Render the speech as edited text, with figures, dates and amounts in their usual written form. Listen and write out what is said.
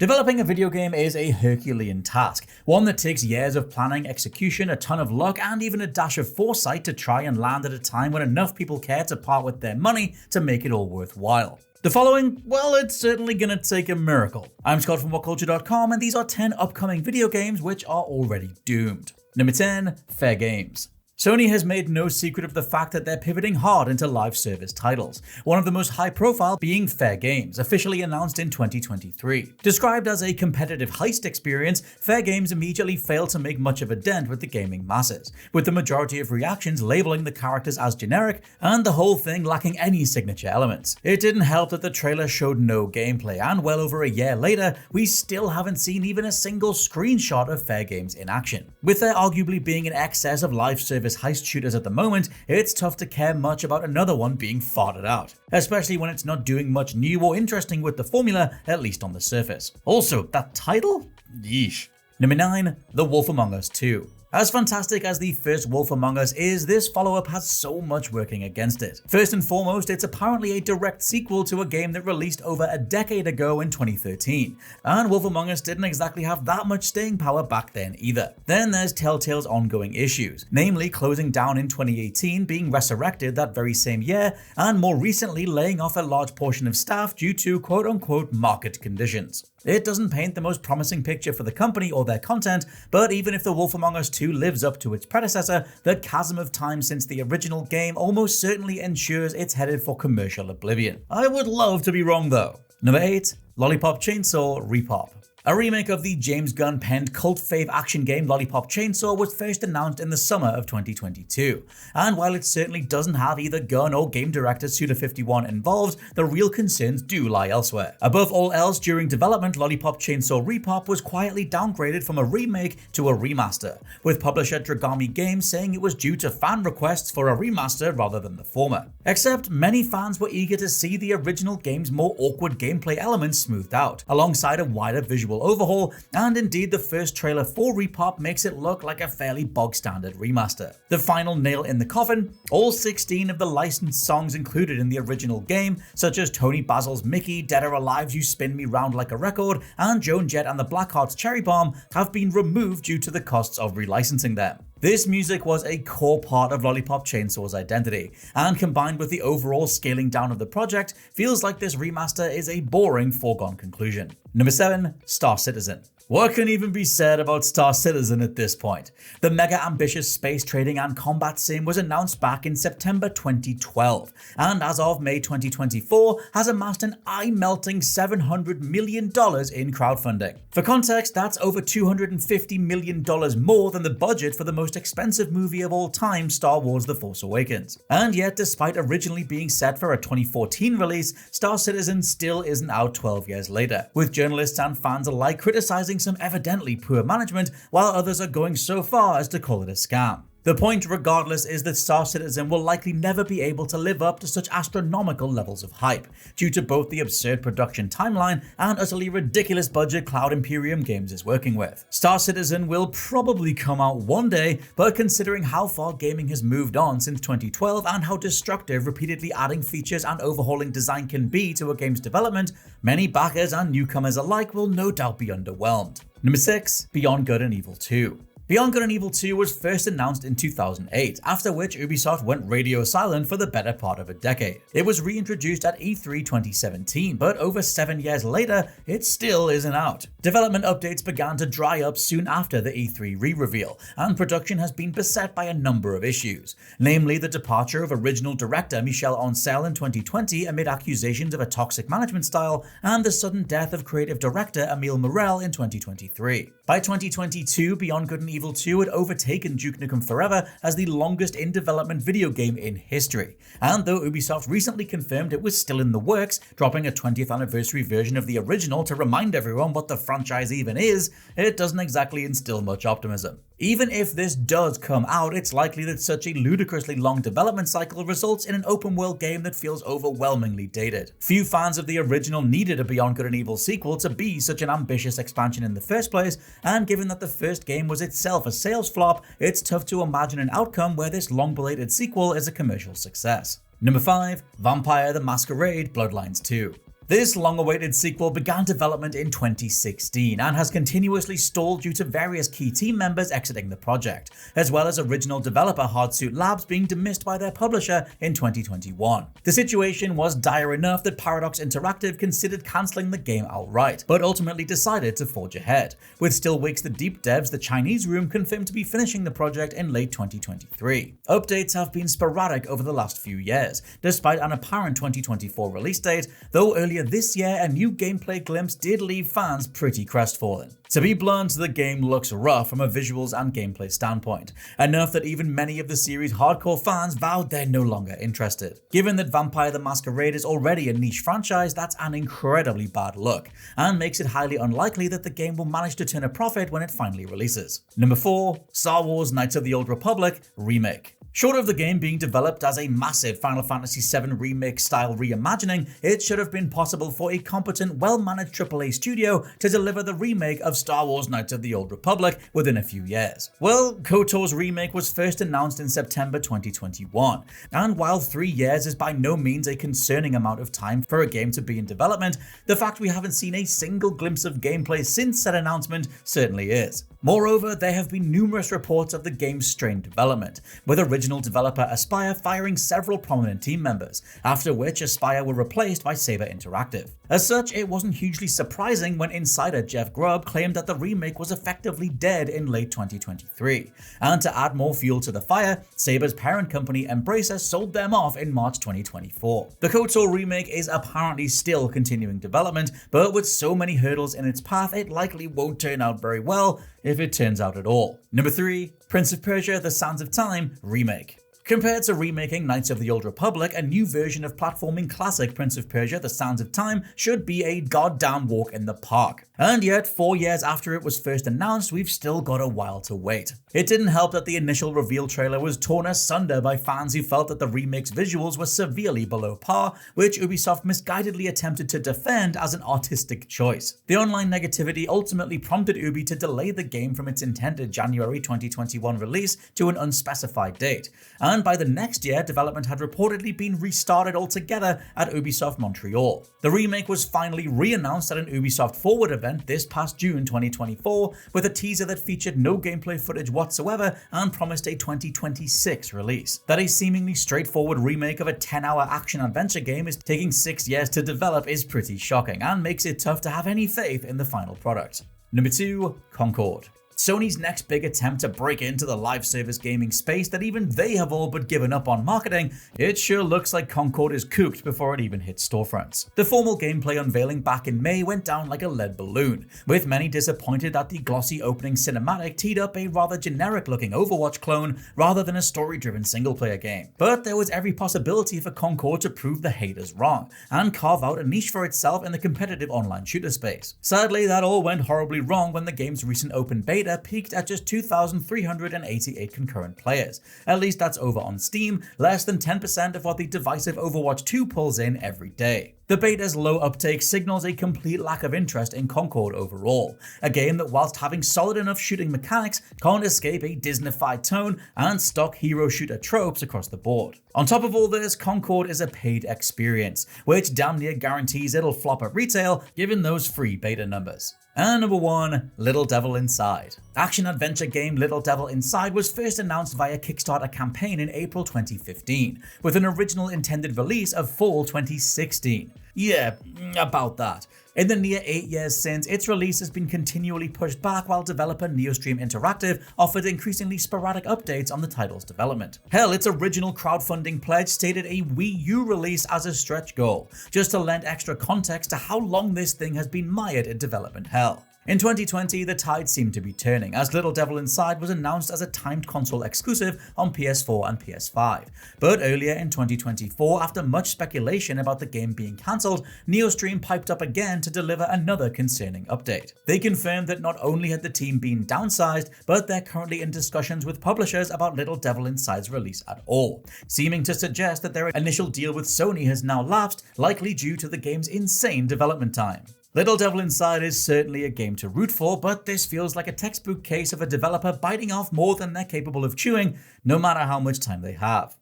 Developing a video game is a Herculean task, one that takes years of planning, execution, a ton of luck, and even a dash of foresight to try and land at a time when enough people care to part with their money to make it all worthwhile. The following, well, it's certainly gonna take a miracle. I'm Scott from WhatCulture.com, and these are 10 upcoming video games which are already doomed. Number 10, Fair Games. Sony has made no secret of the fact that they're pivoting hard into live service titles, one of the most high-profile being Fair Games, officially announced in 2023. Described as a competitive heist experience, Fair Games immediately failed to make much of a dent with the gaming masses, with the majority of reactions labeling the characters as generic and the whole thing lacking any signature elements. It didn't help that the trailer showed no gameplay, and well over a year later, we still haven't seen even a single screenshot of Fair Games in action. With there arguably being an excess of live service heist shooters at the moment, it's tough to care much about another one being farted out, especially when it's not doing much new or interesting with the formula, at least on the surface. Also, that title? Yeesh. Number 9, The Wolf Among Us 2. As fantastic as the first Wolf Among Us is, this follow-up has so much working against it. First and foremost, it's apparently a direct sequel to a game that released over a decade ago in 2013, and Wolf Among Us didn't exactly have that much staying power back then either. Then there's Telltale's ongoing issues, namely closing down in 2018, being resurrected that very same year, and more recently laying off a large portion of staff due to quote-unquote market conditions. It doesn't paint the most promising picture for the company or their content, but even if The Wolf Among Us 2 lives up to its predecessor, the chasm of time since the original game almost certainly ensures it's headed for commercial oblivion. I would love to be wrong though. Number 8, Lollipop Chainsaw Repop. A remake of the James Gunn penned cult fave action game Lollipop Chainsaw was first announced in the summer of 2022, and while it certainly doesn't have either Gunn or game director Suda51 involved, the real concerns do lie elsewhere. Above all else, during development, Lollipop Chainsaw Repop was quietly downgraded from a remake to a remaster, with publisher Dragami Games saying it was due to fan requests for a remaster rather than the former. Except many fans were eager to see the original game's more awkward gameplay elements smoothed out, alongside a wider visual overhaul, and indeed the first trailer for Repop makes it look like a fairly bog-standard remaster. The final nail in the coffin, all 16 of the licensed songs included in the original game, such as Tony Basil's Mickey, Dead or Alive's You Spin Me Round Like a Record, and Joan Jett and the Blackheart's Cherry Bomb, have been removed due to the costs of relicensing them. This music was a core part of Lollipop Chainsaw's identity, and combined with the overall scaling down of the project, feels like this remaster is a boring foregone conclusion. Number 7, Star Citizen. What can even be said about Star Citizen at this point? The mega ambitious space trading and combat sim was announced back in September 2012, and as of May 2024 has amassed an eye-melting $700 million in crowdfunding. For context, that's over $250 million more than the budget for the most expensive movie of all time, Star Wars The Force Awakens. And yet, despite originally being set for a 2014 release, Star Citizen still isn't out 12 years later, with journalists and fans alike criticizing some evidently poor management, while others are going so far as to call it a scam. The point, regardless, is that Star Citizen will likely never be able to live up to such astronomical levels of hype, due to both the absurd production timeline and utterly ridiculous budget Cloud Imperium Games is working with. Star Citizen will probably come out one day, but considering how far gaming has moved on since 2012 and how destructive repeatedly adding features and overhauling design can be to a game's development, many backers and newcomers alike will no doubt be underwhelmed. Number 6, Beyond Good and Evil 2. Beyond Good and Evil 2 was first announced in 2008, after which Ubisoft went radio silent for the better part of a decade. It was reintroduced at E3 2017, but over 7 years later, it still isn't out. Development updates began to dry up soon after the E3 re-reveal, and production has been beset by a number of issues, namely the departure of original director Michel Ancel in 2020 amid accusations of a toxic management style, and the sudden death of creative director Emile Morel in 2023. By 2022, Beyond Good and Evil 2 had overtaken Duke Nukem Forever as the longest in-development video game in history, and though Ubisoft recently confirmed it was still in the works, dropping a 20th anniversary version of the original to remind everyone what the franchise even is, it doesn't exactly instill much optimism. Even if this does come out, it's likely that such a ludicrously long development cycle results in an open-world game that feels overwhelmingly dated. Few fans of the original needed a Beyond Good and Evil sequel to be such an ambitious expansion in the first place, and given that the first game was itself a sales flop, it's tough to imagine an outcome where this long-belated sequel is a commercial success. Number 5, Vampire the Masquerade Bloodlines 2. This long-awaited sequel began development in 2016 and has continuously stalled due to various key team members exiting the project, as well as original developer Hardsuit Labs being dismissed by their publisher in 2021. The situation was dire enough that Paradox Interactive considered cancelling the game outright, but ultimately decided to forge ahead, with Still Wakes the Deep devs The Chinese Room confirmed to be finishing the project in late 2023. Updates have been sporadic over the last few years, despite an apparent 2024 release date, though earlier this year a new gameplay glimpse did leave fans pretty crestfallen. To be blunt, the game looks rough from a visuals and gameplay standpoint, enough that even many of the series' hardcore fans vowed they're no longer interested. Given that Vampire the Masquerade is already a niche franchise, that's an incredibly bad look, and makes it highly unlikely that the game will manage to turn a profit when it finally releases. Number 4. Star Wars Knights of the Old Republic Remake. Short of the game being developed as a massive Final Fantasy VII Remake-style reimagining, it should have been possible for a competent, well-managed AAA studio to deliver the remake of Star Wars Knights of the Old Republic within a few years. Well, KOTOR's remake was first announced in September 2021, and while 3 years is by no means a concerning amount of time for a game to be in development, the fact we haven't seen a single glimpse of gameplay since said announcement certainly is. Moreover, there have been numerous reports of the game's strained development, with original developer Aspyr firing several prominent team members, after which Aspyr were replaced by Saber Interactive. As such, it wasn't hugely surprising when insider Jeff Grubb claimed that the remake was effectively dead in late 2023. And to add more fuel to the fire, Saber's parent company Embracer sold them off in March 2024. The KOTOR remake is apparently still continuing development, but with so many hurdles in its path, it likely won't turn out very well, if it turns out at all. Number 3. Prince of Persia: The Sands of Time Remake. Compared to remaking Knights of the Old Republic, a new version of platforming classic Prince of Persia: The Sands of Time should be a goddamn walk in the park. And yet, 4 years after it was first announced, we've still got a while to wait. It didn't help that the initial reveal trailer was torn asunder by fans who felt that the remake's visuals were severely below par, which Ubisoft misguidedly attempted to defend as an artistic choice. The online negativity ultimately prompted Ubi to delay the game from its intended January 2021 release to an unspecified date, and by the next year, development had reportedly been restarted altogether at Ubisoft Montreal. The remake was finally re-announced at an Ubisoft Forward event this past June 2024, with a teaser that featured no gameplay footage whatsoever and promised a 2026 release. That a seemingly straightforward remake of a 10-hour action-adventure game is taking 6 years to develop is pretty shocking, and makes it tough to have any faith in the final product. Number 2. Concord. Sony's next big attempt to break into the live service gaming space that even they have all but given up on marketing, it sure looks like Concord is cooked before it even hits storefronts. The formal gameplay unveiling back in May went down like a lead balloon, with many disappointed that the glossy opening cinematic teed up a rather generic-looking Overwatch clone rather than a story-driven single-player game. But there was every possibility for Concord to prove the haters wrong, and carve out a niche for itself in the competitive online shooter space. Sadly, that all went horribly wrong when the game's recent open beta peaked at just 2,388 concurrent players. At least that's over on Steam, less than 10% of what the divisive Overwatch 2 pulls in every day. The beta's low uptake signals a complete lack of interest in Concord overall, a game that, whilst having solid enough shooting mechanics, can't escape a Disney-fied tone and stock hero shooter tropes across the board. On top of all this, Concord is a paid experience, which damn near guarantees it'll flop at retail given those free beta numbers. And number 1, Little Devil Inside. Action-adventure game Little Devil Inside was first announced via Kickstarter campaign in April 2015, with an original intended release of fall 2016. Yeah, about that. In the near 8 years since, its release has been continually pushed back while developer Neostream Interactive offered increasingly sporadic updates on the title's development. Hell, its original crowdfunding pledge stated a Wii U release as a stretch goal, just to lend extra context to how long this thing has been mired in development hell. In 2020, the tide seemed to be turning, as Little Devil Inside was announced as a timed console exclusive on PS4 and PS5. But earlier in 2024, after much speculation about the game being cancelled, Neostream piped up again to deliver another concerning update. They confirmed that not only had the team been downsized, but they're currently in discussions with publishers about Little Devil Inside's release at all, seeming to suggest that their initial deal with Sony has now lapsed, likely due to the game's insane development time. Little Devil Inside is certainly a game to root for, but this feels like a textbook case of a developer biting off more than they're capable of chewing, no matter how much time they have.